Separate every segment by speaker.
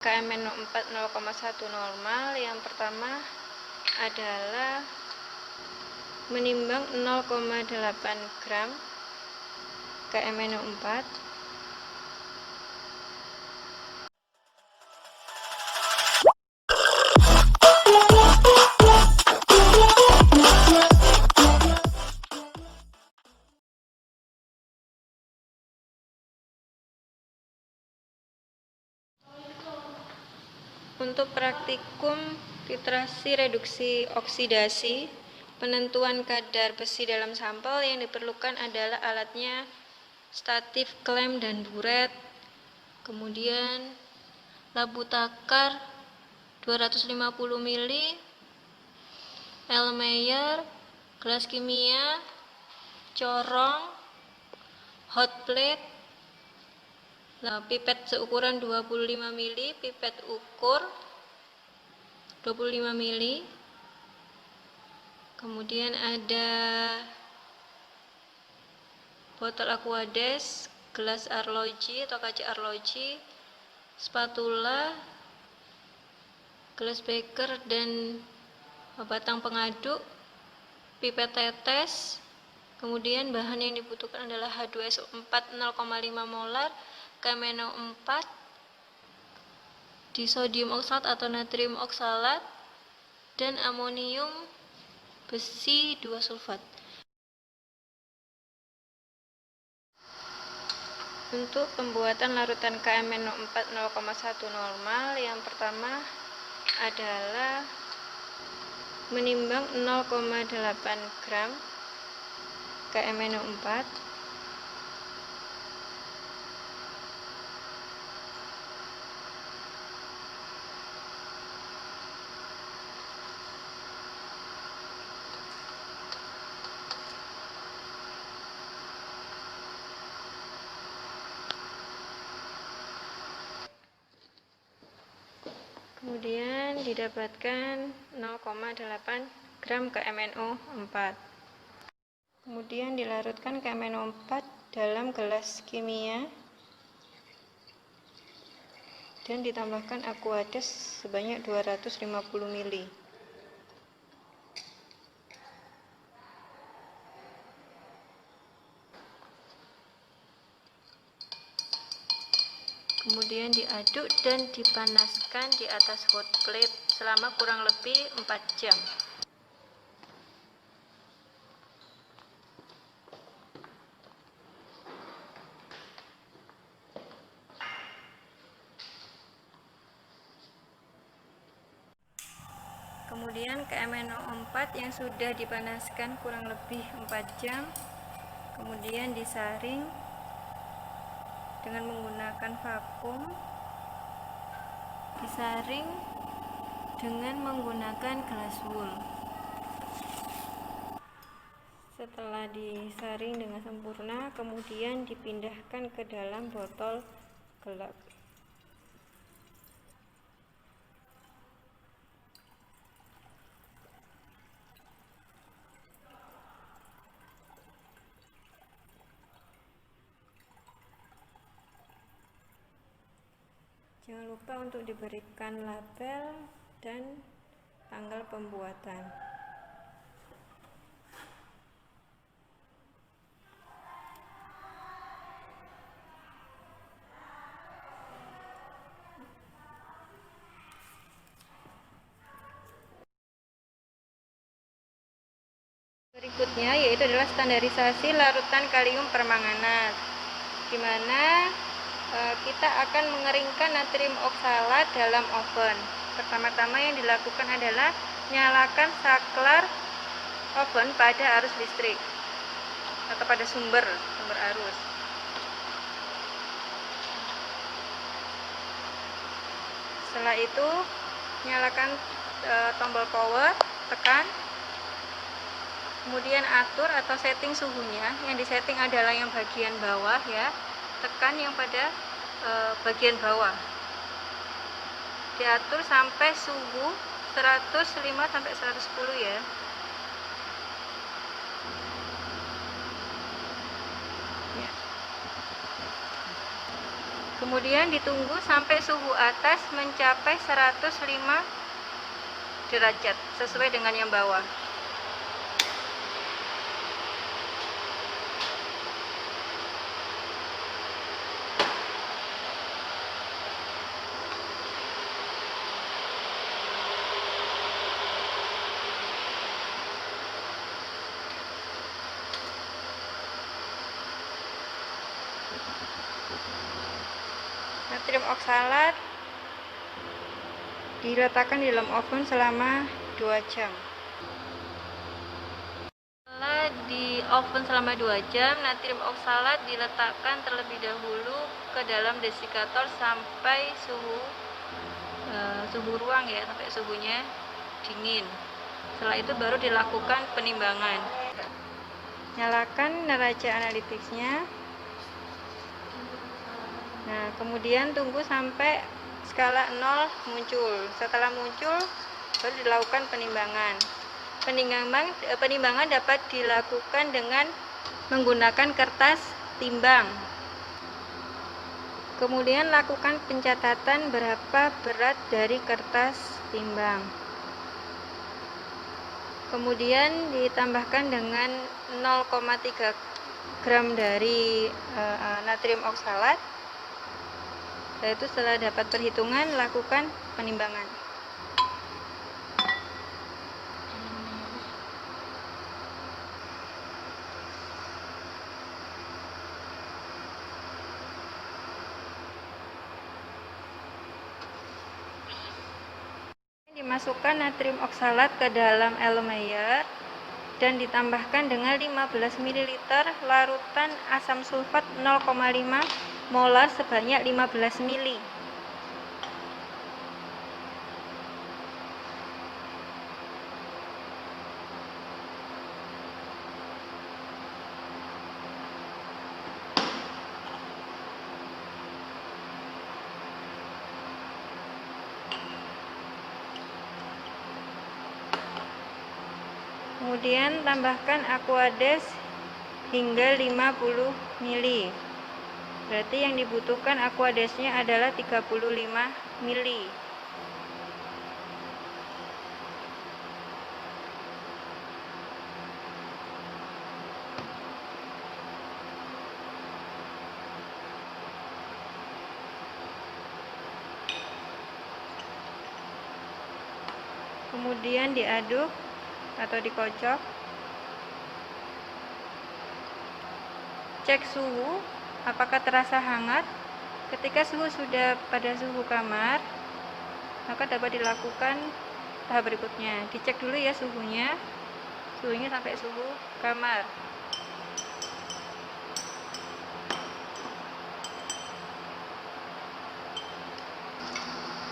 Speaker 1: KMNO4 0,1 normal. Yang pertama adalah menimbang 0,8 gram KMNO4. Untuk praktikum titrasi reduksi oksidasi, penentuan kadar besi dalam sampel yang diperlukan adalah alatnya statif, klem, dan buret. Kemudian labu takar 250 ml, Elmeyer, gelas kimia, corong, hot plate, pipet seukuran 25 ml, pipet ukur 25 ml. Kemudian ada botol Aquades, gelas arloji atau kaca arloji, spatula, gelas beker dan batang pengaduk, pipet tetes. Kemudian bahan yang dibutuhkan adalah H2SO4 0,5 molar, KMNO4, disodium oksalat atau natrium oksalat, dan amonium besi 2 sulfat. Untuk pembuatan larutan KMNO4 0,1 normal, yang pertama adalah menimbang 0,8 gram KMNO4. Kemudian didapatkan 0,8 gram KMNO4. Kemudian dilarutkan KMNO4 dalam gelas kimia dan ditambahkan Aquades sebanyak 250 ml. Kemudian diaduk dan dipanaskan di atas hot plate selama kurang lebih 4 jam. Kemudian KMNO4 yang sudah dipanaskan kurang lebih 4 jam, kemudian disaring dengan menggunakan vakum, disaring dengan menggunakan gelas wool. Setelah disaring dengan sempurna, kemudian dipindahkan ke dalam botol gelap. Jangan lupa untuk diberikan label dan tanggal pembuatan. Berikutnya yaitu adalah standarisasi larutan kalium permanganat, di mana kita akan mengeringkan natrium oksalat dalam oven. Pertama-tama yang dilakukan adalah nyalakan saklar oven pada arus listrik atau pada sumber arus. Setelah itu nyalakan tombol power, tekan, kemudian atur atau setting suhunya. Yang disetting adalah yang bagian bawah ya, tekan yang pada bagian bawah, diatur sampai suhu 105 sampai 110 ya. Kemudian ditunggu sampai suhu atas mencapai 105 derajat sesuai dengan yang bawah. Natrium oksalat diletakkan di dalam oven selama 2 jam. Setelah di oven selama 2 jam, natrium oksalat diletakkan terlebih dahulu ke dalam desikator sampai suhu ruang ya, sampai suhunya dingin. Setelah itu baru dilakukan penimbangan. Nyalakan neraca analytics-nya. Nah, kemudian tunggu sampai skala 0 muncul. Setelah muncul, baru dilakukan penimbangan. Penimbangan dapat dilakukan dengan menggunakan kertas timbang. Kemudian lakukan pencatatan berapa berat dari kertas timbang. Kemudian ditambahkan dengan 0,3 gram dari natrium oksalat. Yaitu setelah dapat perhitungan, lakukan penimbangan. Dimasukkan natrium oksalat ke dalam Erlenmeyer dan ditambahkan dengan 15 ml larutan asam sulfat 0,5 molar sebanyak 15 ml. Kemudian tambahkan aquades hingga 50 ml. Berarti yang dibutuhkan aquadesnya adalah 35 ml. Kemudian diaduk atau dikocok. Cek suhu apakah terasa hangat. Ketika suhu sudah pada suhu kamar, maka dapat dilakukan tahap berikutnya. Dicek dulu ya suhunya sampai suhu kamar.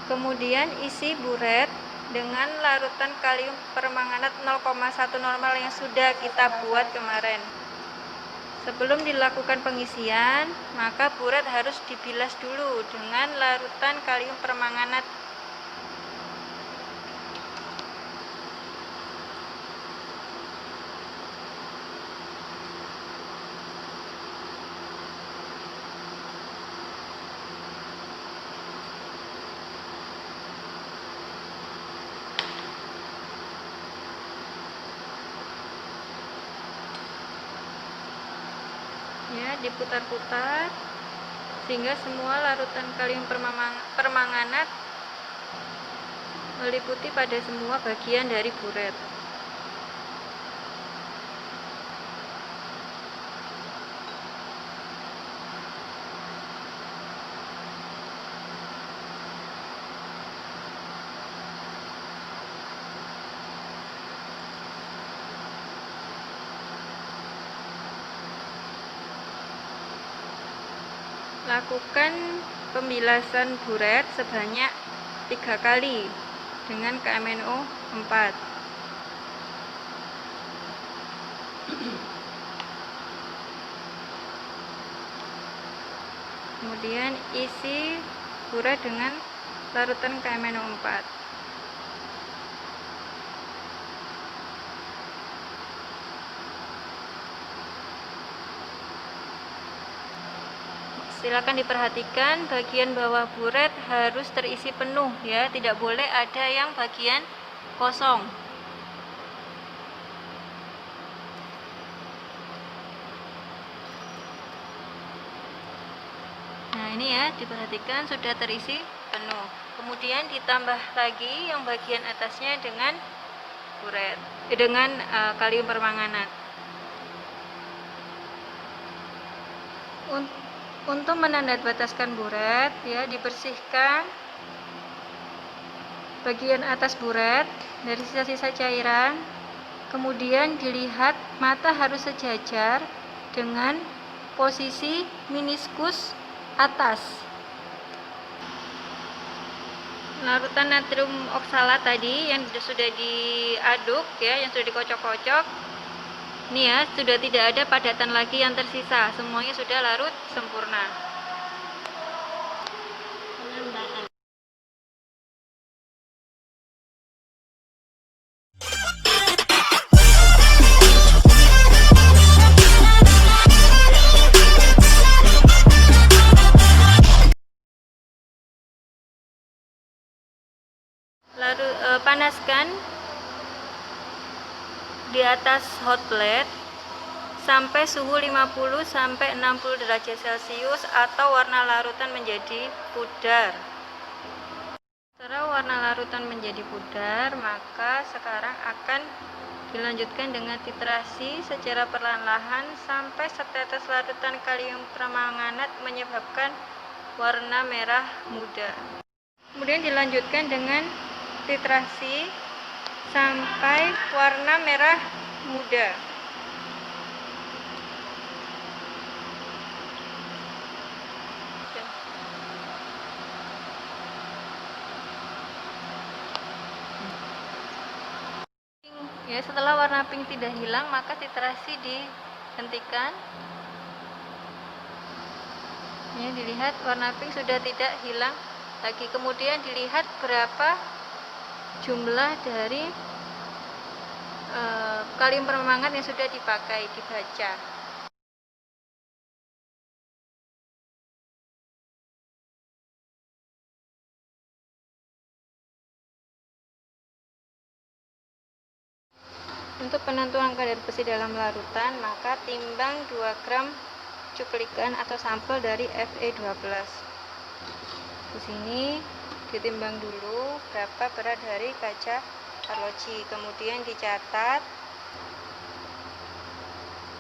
Speaker 1: Kemudian isi buret dengan larutan kalium permanganat 0,1 normal yang sudah kita buat kemarin. Sebelum dilakukan pengisian, maka buret harus dibilas dulu dengan larutan kalium permanganat. Ya, diputar-putar sehingga semua larutan kalium permanganat meliputi pada semua bagian dari buret. Lakukan pembilasan buret sebanyak 3 kali dengan KMNO 4. Kemudian isi buret dengan larutan KMNO 4. silakan diperhatikan bagian bawah buret harus terisi penuh ya, tidak boleh ada yang bagian kosong. Nah ini ya, diperhatikan sudah terisi penuh. Kemudian ditambah lagi yang bagian atasnya dengan buret, dengan kalium permanganat. Untuk menandabataskan buret ya, dibersihkan bagian atas buret dari sisa-sisa cairan, kemudian dilihat mata harus sejajar dengan posisi meniskus atas. Larutan natrium oksalat tadi yang sudah diaduk ya, yang sudah dikocok-kocok, ini ya, sudah tidak ada padatan lagi yang tersisa, semuanya sudah larut sempurna. Lalu panaskan di atas hot plate sampai suhu 50 sampai 60 derajat Celcius atau warna larutan menjadi pudar. Setelah warna larutan menjadi pudar, maka sekarang akan dilanjutkan dengan titrasi secara perlahan-lahan sampai setetes larutan kalium permanganat menyebabkan warna merah muda. Kemudian dilanjutkan dengan titrasi sampai warna merah muda. Ya, setelah warna pink tidak hilang, maka titrasi dihentikan. Ya, dilihat warna pink sudah tidak hilang lagi. Kemudian dilihat berapa jumlah dari kalium permanganat yang sudah dipakai, dibaca. Untuk penentuan kadar besi dalam larutan, maka timbang 2 gram cuplikan atau sampel dari Fe12. Di sini ditimbang dulu berapa berat dari kaca arloji, kemudian dicatat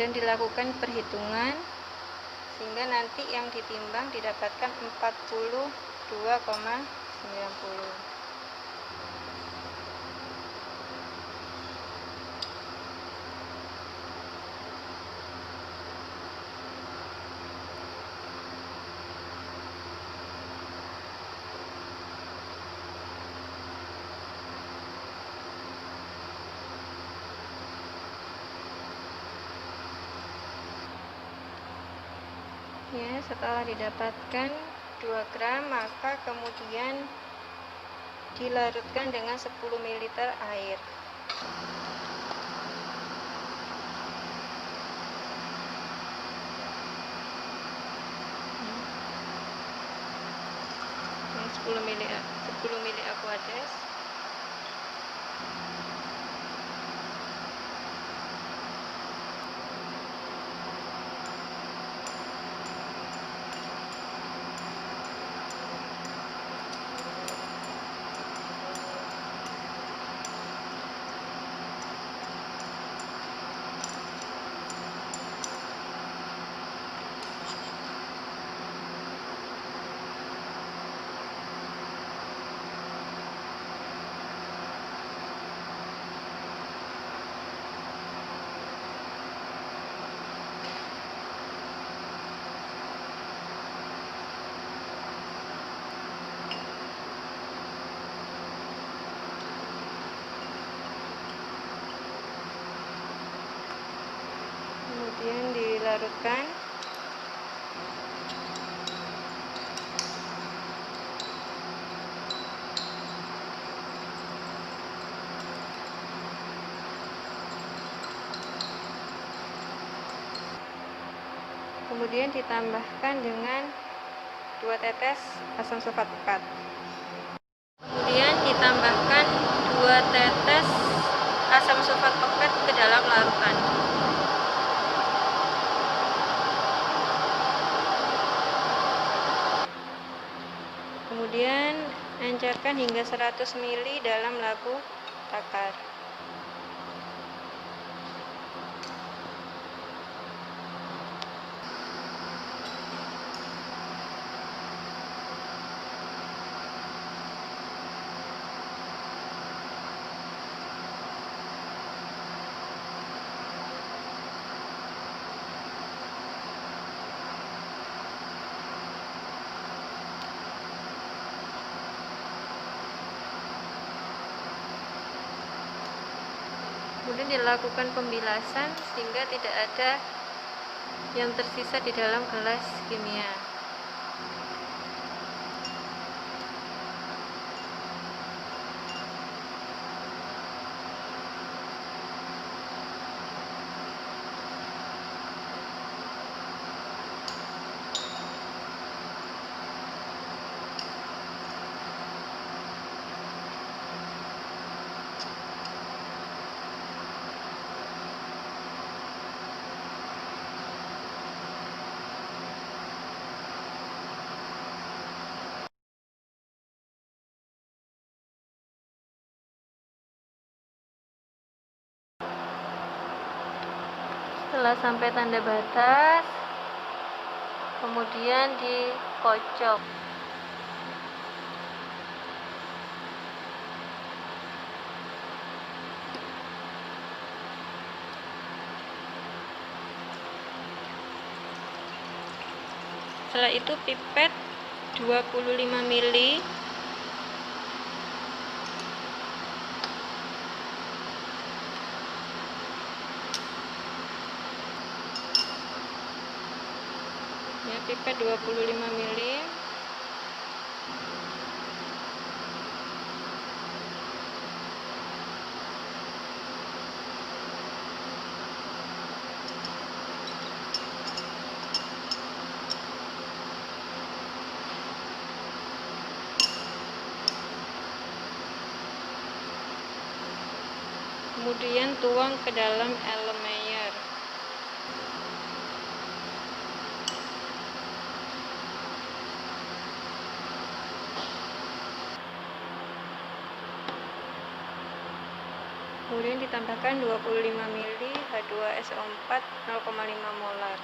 Speaker 1: dan dilakukan perhitungan sehingga nanti yang ditimbang didapatkan 42,90. Ya, setelah didapatkan 2 gram, maka kemudian dilarutkan dengan 10 ml air. Ini 10 ml Aquades. Kemudian dilarutkan. Kemudian ditambahkan dengan 2 tetes asam sulfat pekat. Kemudian ditambahkan 2 tetes asam sulfat pekat ke dalam larutan. Kemudian encerkan hingga 100 ml dalam labu takar. Kemudian dilakukan pembilasan sehingga tidak ada yang tersisa di dalam gelas kimia. Setelah sampai tanda batas, kemudian dikocok. Setelah itu pipet 25 ml ya, pipet 25 ml. Kemudian tuang ke dalam Erlenmeyer. Kemudian ditambahkan 25 ml H2SO4 0,5 molar.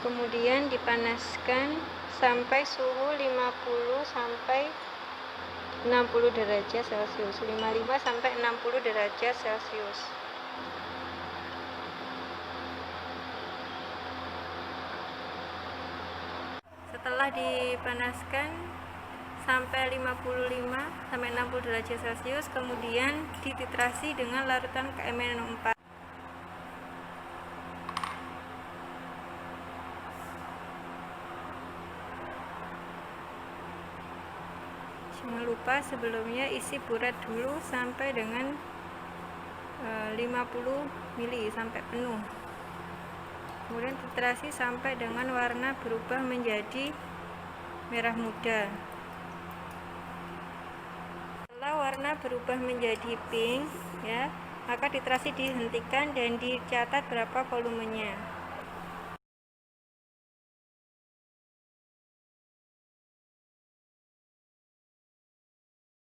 Speaker 1: Kemudian dipanaskan sampai suhu 50 sampai 60 derajat Celcius, 55 sampai 60 derajat Celcius. Setelah dipanaskan sampai 55 sampai 60 derajat Celcius, kemudian dititrasi dengan larutan KMN4. Jangan lupa sebelumnya isi burat dulu sampai dengan 50 ml sampai penuh. Kemudian titrasi sampai dengan warna berubah menjadi merah muda. Setelah warna berubah menjadi pink, ya, maka titrasi dihentikan dan dicatat berapa volumenya.